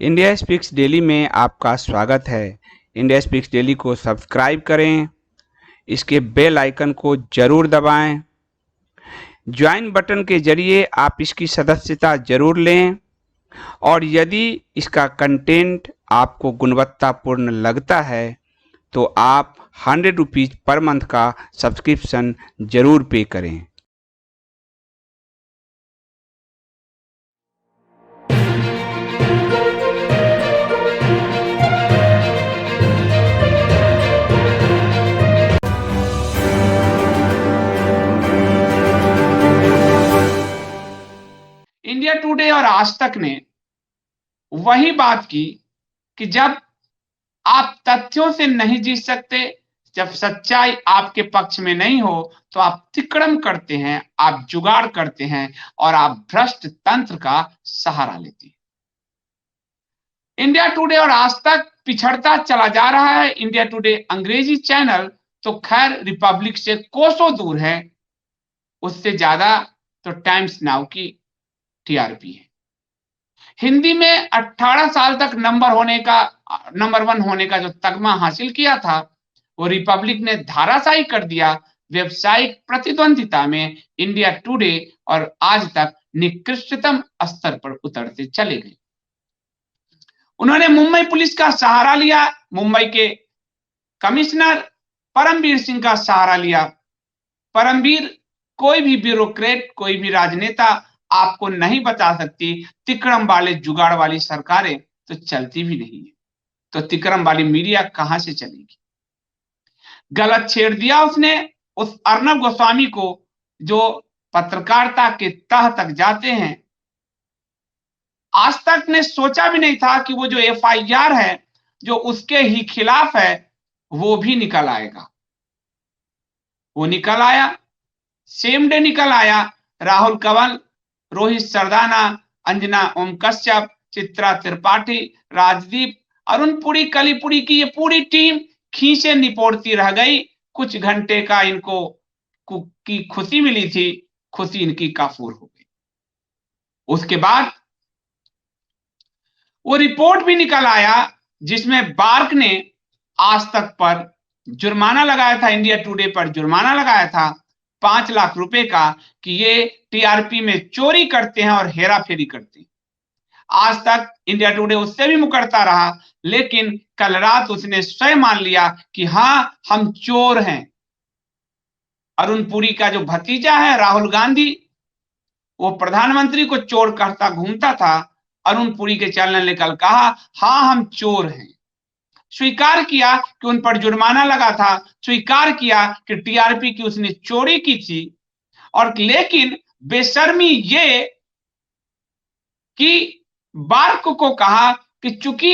India speaks daily में आपका स्वागत है। इंडिया स्पीक्स डेली को सब्सक्राइब करें, इसके बेल आइकन को जरूर दबाएं। ज्वाइन बटन के जरिए आप इसकी सदस्यता जरूर लें और यदि इसका कंटेंट आपको गुणवत्तापूर्ण लगता है तो आप 100 रुपीज़ पर मंथ का सब्सक्रिप्शन जरूर पे करें। इंडिया टुडे और आज तक ने वही बात की कि जब आप तथ्यों से नहीं जीत सकते, जब सच्चाई आपके पक्ष में नहीं हो तो आप तिकड़म करते हैं, आप जुगाड़ करते हैं और आप भ्रष्ट तंत्र का सहारा लेते हैं। इंडिया टुडे और आज तक पिछड़ता चला जा रहा है। इंडिया टुडे अंग्रेजी चैनल तो खैर रिपब्लिक से कोसों दूर है, उससे ज्यादा तो टाइम्स नाउ की टीआरपी है। हिंदी में 18 साल तक नंबर 1 होने का जो तगमा हासिल किया था वो रिपब्लिक ने धाराशायी कर दिया। व्यावसायिक प्रतिद्वंदिता में इंडिया टुडे और आज तक निकृष्टतम स्तर पर उतरते चले गए। उन्होंने मुंबई पुलिस का सहारा लिया, मुंबई के कमिश्नर परमवीर सिंह का सहारा लिया। परमवीर कोई भी ब्यूरोक्रेट, कोई भी राजनेता आपको नहीं बता सकती। तिकड़म वाले जुगाड़ वाली सरकारें तो चलती भी नहीं है, तो तिकड़म वाली मीडिया कहां से चलेगी। गलत छेड़ दिया उसने उस अर्नब गोस्वामी को जो पत्रकारिता के तह तक जाते हैं। आज तक ने सोचा भी नहीं था कि वो जो एफआईआर है जो उसके ही खिलाफ है वो भी निकल आएगा। वो निकल आया, सेम डे निकल आया। राहुल कंवल, रोहित सरदाना, अंजना ओम कश्यप, चित्रा त्रिपाठी, राजदीप, अरुण पुरी, कलीपुरी की ये पूरी टीम खींचे निपोड़ती रह गई। कुछ घंटे का इनको की खुशी मिली थी, खुशी इनकी काफूर हो गई। उसके बाद वो रिपोर्ट भी निकल आया जिसमें बार्क ने आज तक पर जुर्माना लगाया था, इंडिया टुडे पर जुर्माना लगाया था 5 लाख रुपए का कि ये टीआरपी में चोरी करते हैं और हेरा फेरी करते हैं। आज तक इंडिया टुडे उससे भी मुकरता रहा, लेकिन कल रात उसने स्वयं मान लिया कि हां हम चोर हैं। अरुण पुरी का जो भतीजा है राहुल गांधी, वो प्रधानमंत्री को चोर कहता घूमता था। अरुण पुरी के चैनल ने कल कहा हां हम चोर हैं, स्वीकार किया कि उन पर जुर्माना लगा था, स्वीकार किया कि टीआरपी की उसने चोरी की थी। और लेकिन बेशर्मी ये कि बार्क को कहा कि चूंकि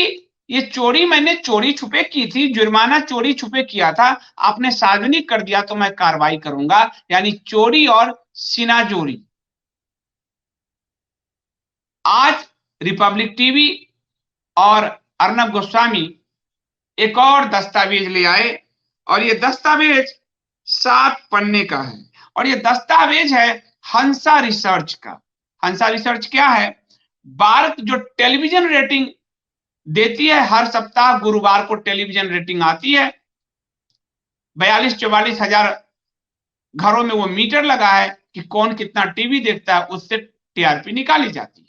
ये चोरी मैंने चोरी छुपे की थी, जुर्माना चोरी छुपे किया था, आपने सार्वजनिक कर दिया तो मैं कार्रवाई करूंगा। यानी चोरी और सिनाजोरी। आज रिपब्लिक टीवी और अर्नब गोस्वामी एक और दस्तावेज ले आए और ये दस्तावेज 7 पन्ने का है और ये दस्तावेज है हंसा रिसर्च का। हंसा रिसर्च क्या है? बार्क जो टेलीविजन रेटिंग देती है, हर सप्ताह गुरुवार को टेलीविजन रेटिंग आती है। 42-44 हजार घरों में वो मीटर लगा है कि कौन कितना टीवी देखता है, उससे टीआरपी निकाली जाती है।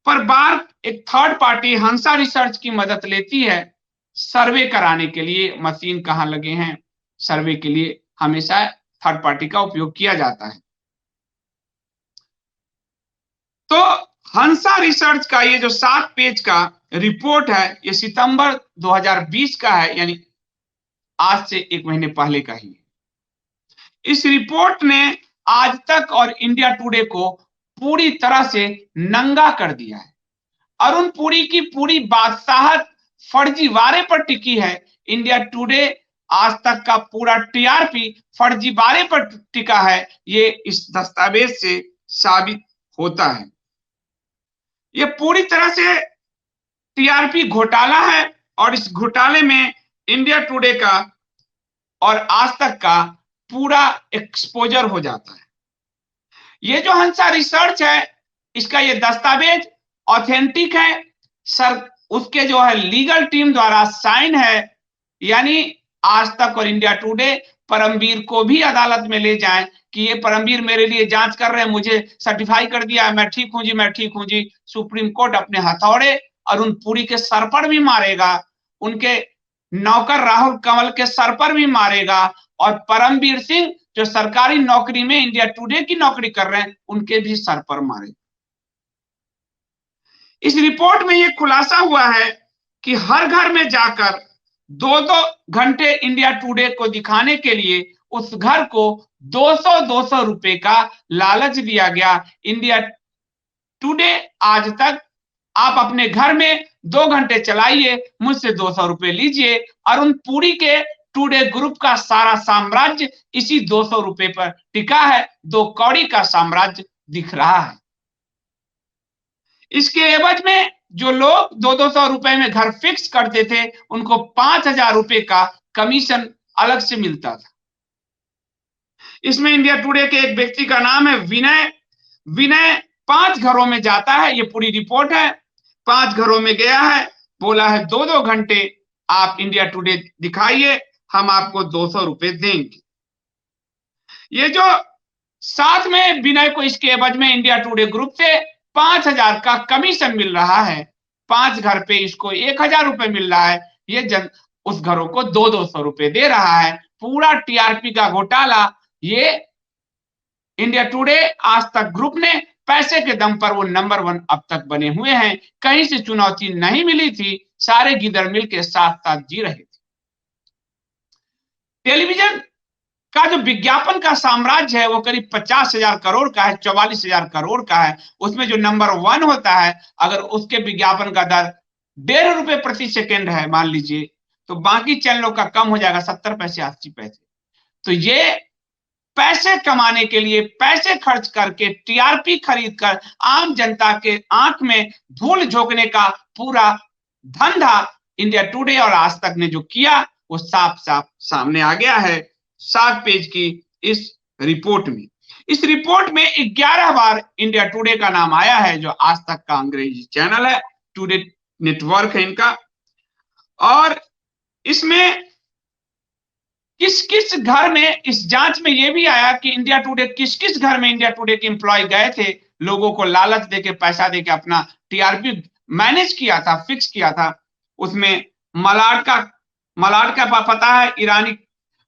पर बार्क एक थर्ड पार्टी हंसा रिसर्च की मदद लेती है सर्वे कराने के लिए। मशीन कहां लगे हैं, सर्वे के लिए हमेशा थर्ड पार्टी का उपयोग किया जाता है। तो हंसा रिसर्च का ये जो 7 पेज का रिपोर्ट है, ये सितंबर 2020 का है, यानी आज से 1 महीने पहले का ही है। इस रिपोर्ट ने आज तक और इंडिया टुडे को पूरी तरह से नंगा कर दिया है। अरुण पुरी की पूरी बादशाहत फर्जीवाड़े पर टिकी है। इंडिया टुडे आज तक का पूरा टीआरपी फर्जीवाड़े पर टिका है, ये इस दस्तावेज से साबित होता है। ये पूरी तरह से टीआरपी घोटाला है और इस घोटाले में इंडिया टुडे का और आज तक का पूरा एक्सपोजर हो जाता है। ये जो हंसा रिसर्च है, इसका ये दस्तावेज ऑथेंटिक है, सर उसके जो है लीगल टीम द्वारा साइन है, यानी आज तक और इंडिया टुडे परमवीर को भी अदालत में ले जाएं कि ये परमवीर मेरे लिए जांच कर रहे हैं, मुझे सर्टिफाई कर दिया मैं ठीक हूं जी, मैं ठीक हूं जी। सुप्रीम कोर्ट अपने हथौड़े अरुण पुरी के सर पर भी मारेगा, उनके नौकर राहुल कंवल के सर पर भी मारेगा, और परमवीर सिंह जो सरकारी नौकरी में इंडिया टुडे की नौकरी कर रहे हैं उनके भी सर पर मारेगा। इस रिपोर्ट में यह खुलासा हुआ है कि हर घर में जाकर 2-2 घंटे इंडिया टुडे को दिखाने के लिए उस घर को 200-200 रुपए का लालच दिया गया। इंडिया टुडे आज तक आप अपने घर में 2 घंटे चलाइए, मुझसे 200 रुपए लीजिए। अरुण पुरी के टुडे ग्रुप का सारा साम्राज्य इसी 200 रुपए पर टिका है, 2 कौड़ी का साम्राज्य दिख रहा है। इसके एवज में जो लोग 200-200 रुपए में घर फिक्स करते थे उनको 5,000 रुपए का कमीशन अलग से मिलता था। इसमें इंडिया टुडे के एक व्यक्ति का नाम है विनय। विनय 5 घरों में जाता है, ये पूरी रिपोर्ट है। 5 घरों में गया है, बोला है 2-2 घंटे आप इंडिया टुडे दिखाइए, हम आपको 200 रुपए देंगे। ये जो साथ में विनय को इसके एवज में इंडिया टुडे ग्रुप से 5,000 का कमीशन मिल रहा है, 5 घर पे इसको 1,000 रुपए मिल रहा है, ये उस घरों को 200-200 रुपए दे रहा है। पूरा टीआरपी का घोटाला ये इंडिया टुडे आज तक ग्रुप ने पैसे के दम पर वो नंबर 1 अब तक बने हुए हैं। कहीं से चुनौती नहीं मिली थी, सारे गिदड़ मिल के साथ साथ जी रहे थे। टेलीविजन का जो विज्ञापन का साम्राज्य है वो करीब 50,000 करोड़ का है, 44,000 करोड़ का है। उसमें जो नंबर 1 होता है, अगर उसके विज्ञापन का दर 1.5 रुपए प्रति सेकेंड है मान लीजिए, तो बाकी चैनलों का कम हो जाएगा 70 पैसे 80 पैसे। तो ये पैसे कमाने के लिए पैसे खर्च करके टीआरपी खरीद कर आम जनता के आंख में धूल झोंकने का पूरा धंधा इंडिया टुडे और आज तक ने जो किया वो साफ साफ सामने आ गया है 60 पेज की इस रिपोर्ट में। इस रिपोर्ट में 11 बार इंडिया टुडे का नाम आया है, जो आज तक का अंग्रेजी चैनल है, टुडे नेटवर्क है इनका। और इसमें किस किस घर में, इस जांच में यह भी आया कि इंडिया टुडे किस किस घर में इंडिया टुडे के एम्प्लॉय गए थे, लोगों को लालच देके पैसा देके अपना टीआरपी मैनेज किया था, फिक्स किया था। उसमें मलाड का पता है, ईरानी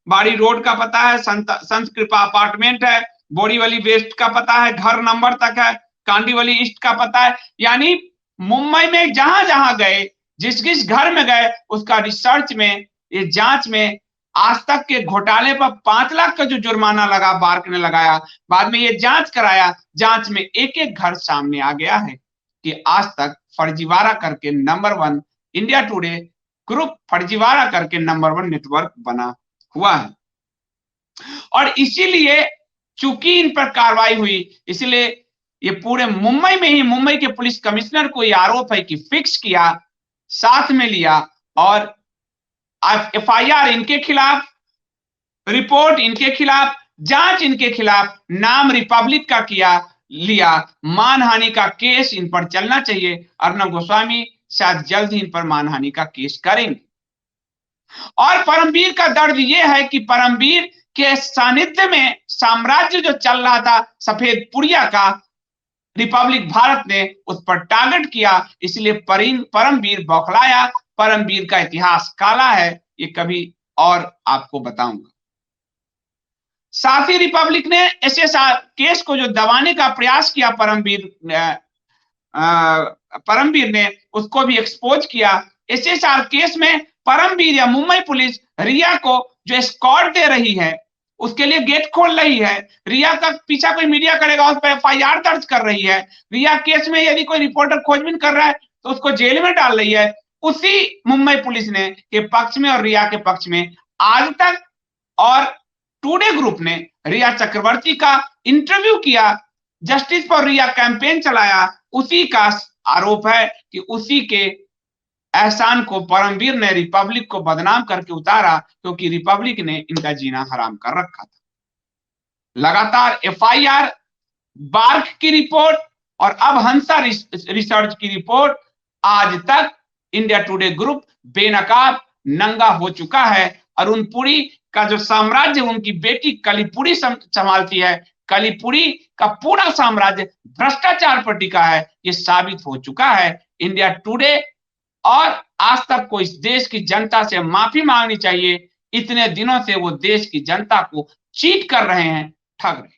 बाड़ी रोड का पता है, संत कृपा अपार्टमेंट है, बोरीवली वेस्ट का पता है, घर नंबर तक है, कांडीवली ईस्ट का पता है। यानी मुंबई में जहां जहां गए, जिस जिस घर में गए, उसका रिसर्च में, ये जांच में आज तक के घोटाले पर 5 लाख का जो जुर्माना लगा बार्क ने लगाया, बाद में ये जांच कराया, जांच में एक एक घर सामने आ गया है कि आज तक फर्जीवाड़ा करके नंबर 1 इंडिया टुडे ग्रुप फर्जीवाड़ा करके नंबर 1 नेटवर्क बना हुआ है। और इसीलिए चूंकि इन पर कार्रवाई हुई, इसलिए ये पूरे मुंबई में ही मुंबई के पुलिस कमिश्नर को यह आरोप है कि फिक्स किया, साथ में लिया और एफआईआर इनके खिलाफ, रिपोर्ट इनके खिलाफ, जांच इनके खिलाफ, नाम रिपब्लिक का लिया, मानहानि का केस इन पर चलना चाहिए। अर्नब गोस्वामी शायद जल्द ही इन पर मानहानि का केस करेंगे। और परमवीर का दर्द यह है कि परमवीर के सानिध्य में साम्राज्य जो चल रहा था सफेद पुड़िया का, रिपब्लिक भारत ने उस पर टारगेट किया, इसलिए परमवीर बौखलाया। परमवीर का इतिहास काला है, ये कभी और आपको बताऊंगा। साथ ही रिपब्लिक ने एसएसआर केस को जो दबाने का प्रयास किया परमवीर ने उसको भी एक्सपोज किया। एसएसआर केस में परमवीर या मुंबई पुलिस रिया को जो एस्कॉर्ट दे रही है, उसके लिए गेट खोल रही है, रिया का पीछा कोई मीडिया करेगा उस पर एफआईआर दर्ज कर रही है, रिया केस में यदि कोई रिपोर्टर खोजबीन कर रहा है तो उसको जेल में डाल रही है। उसी मुंबई पुलिस ने के पक्ष में और रिया के पक्ष में आज तक और टुडे ग्रुप ने रिया चक्रवर्ती का इंटरव्यू किया, जस्टिस फॉर रिया कैंपेन चलाया। उसी का आरोप है कि उसी के एहसान को परमवीर ने रिपब्लिक को बदनाम करके उतारा, क्योंकि रिपब्लिक ने इनका जीना हराम कर रखा था। लगातार एफआईआर, बार्क की रिपोर्ट और अब हंसा रिसर्च की रिपोर्ट आज तक इंडिया टुडे ग्रुप बेनकाब नंगा हो चुका है और उनपुरी का जो साम्राज्य उनकी बेटी कलीपुरी संभालती है, कलीपुरी का पूरा साम्राज्य भ्रष्टाचार पर टिका है, ये साबित हो चुका है। इंडिया टुडे और आज तक को इस देश की जनता से माफी मांगनी चाहिए। इतने दिनों से वो देश की जनता को चीट कर रहे हैं, ठग रहे हैं।